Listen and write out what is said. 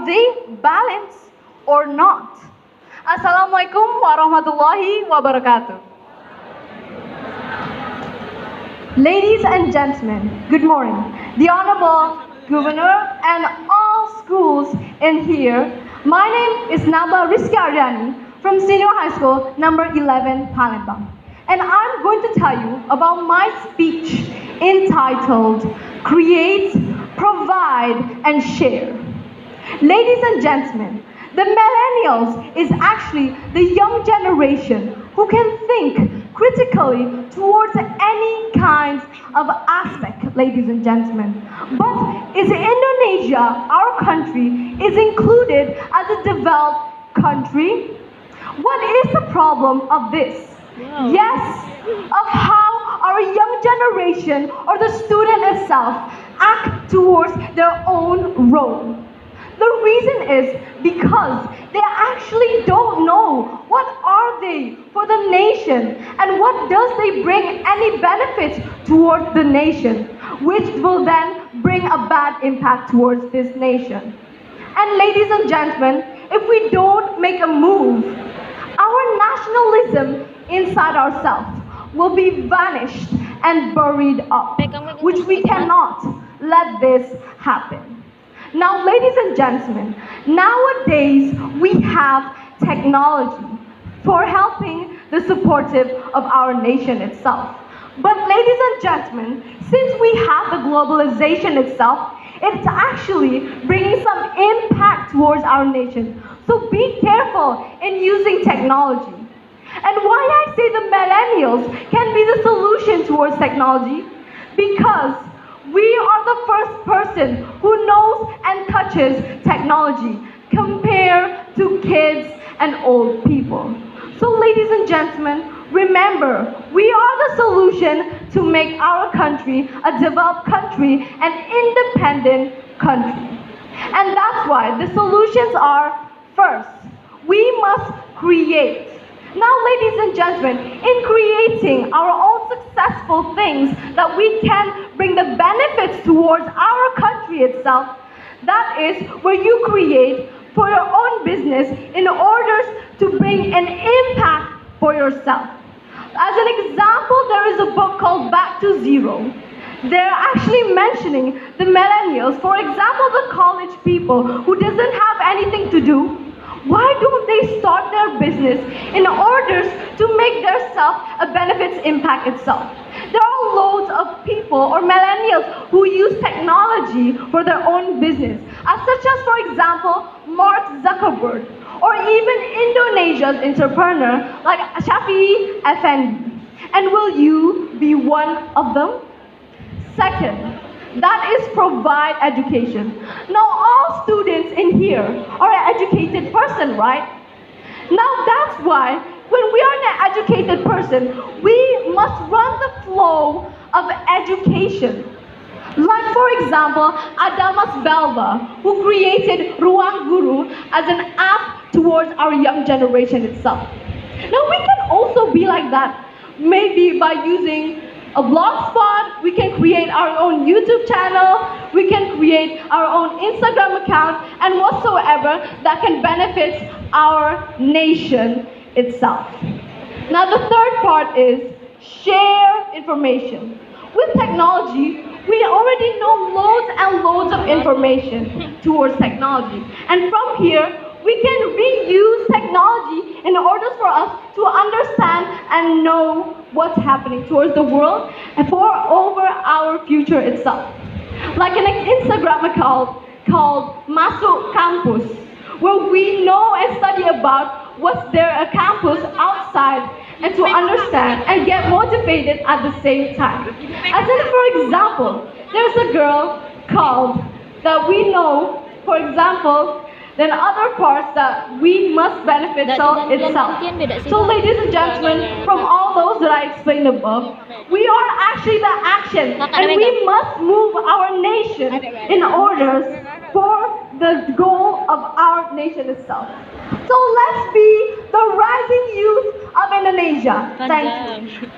Are they balanced or not? Assalamualaikum warahmatullahi wabarakatuh. Ladies and gentlemen, good morning. The Honorable Governor and all schools in here. My name is Naba Rizky Aryani from Senior High School number 11 Palembang. And I'm going to tell you about my speech entitled Create, Provide and Share. Ladies and gentlemen, the millennials is actually the young generation who can think critically towards any kind of aspect, ladies and gentlemen. But is Indonesia, our country, is included as a developed country? What is the problem of this? Wow. Yes, of how our young generation or the student itself act towards their own role. The reason is because they actually don't know what are they for the nation and what does they bring any benefits towards the nation, which will then bring a bad impact towards this nation. And ladies and gentlemen, if we don't make a move, our nationalism inside ourselves will be vanished and buried up, which we cannot let this happen. Now, ladies and gentlemen, nowadays we have technology for helping the supportive of our nation itself. But ladies and gentlemen, since we have the globalization itself, it's actually bringing some impact towards our nation. So be careful in using technology. And why I say the millennials can be the solution towards technology? Because we are the first person who knows and touches technology compared to kids and old people. So ladies and gentlemen, remember, we are the solution to make our country a developed country, an independent country. And that's why the solutions are, first, we must create. Now, ladies and gentlemen, in creating our own successful things that we can bring the benefits towards our country itself, that is where you create for your own business in order to bring an impact for yourself. As an example, there is a book called Back to Zero. They're actually mentioning the millennials, for example, the college people who doesn't have anything to do. Why don't they start their business in order to make their self a benefits impact itself? There are loads of people or millennials who use technology for their own business, as such as, for example, Mark Zuckerberg, or even Indonesia's entrepreneur like Shafi Effendi. And will you be one of them? Second, that is provide education. Now all students in here are an educated person, right? Now that's why when we are an educated person, we must run the flow of education. Like for example, Adamas Belva, who created Ruang Guru as an app towards our young generation itself. Now we can also be like that, maybe by using a blogspot, we can create our own YouTube channel, we can create our own Instagram account, and whatsoever that can benefit our nation itself. Now the third part is share information. With technology, we already know loads and loads of information towards technology. And from here, we can reuse technology in order for us to understand and know what's happening towards the world and for over our future itself. Like an Instagram account called Masuk Campus, where we know and study about what's there at campus outside and to understand and get motivated at the same time. As in, for example, there's a girl called that we know, for example, then other parts that we must benefit itself. So ladies and gentlemen, from all those that I explained above, we are actually the action and we must move our nation in order for the goal of our nation itself. So let's be the rising youth of Indonesia. Thank you.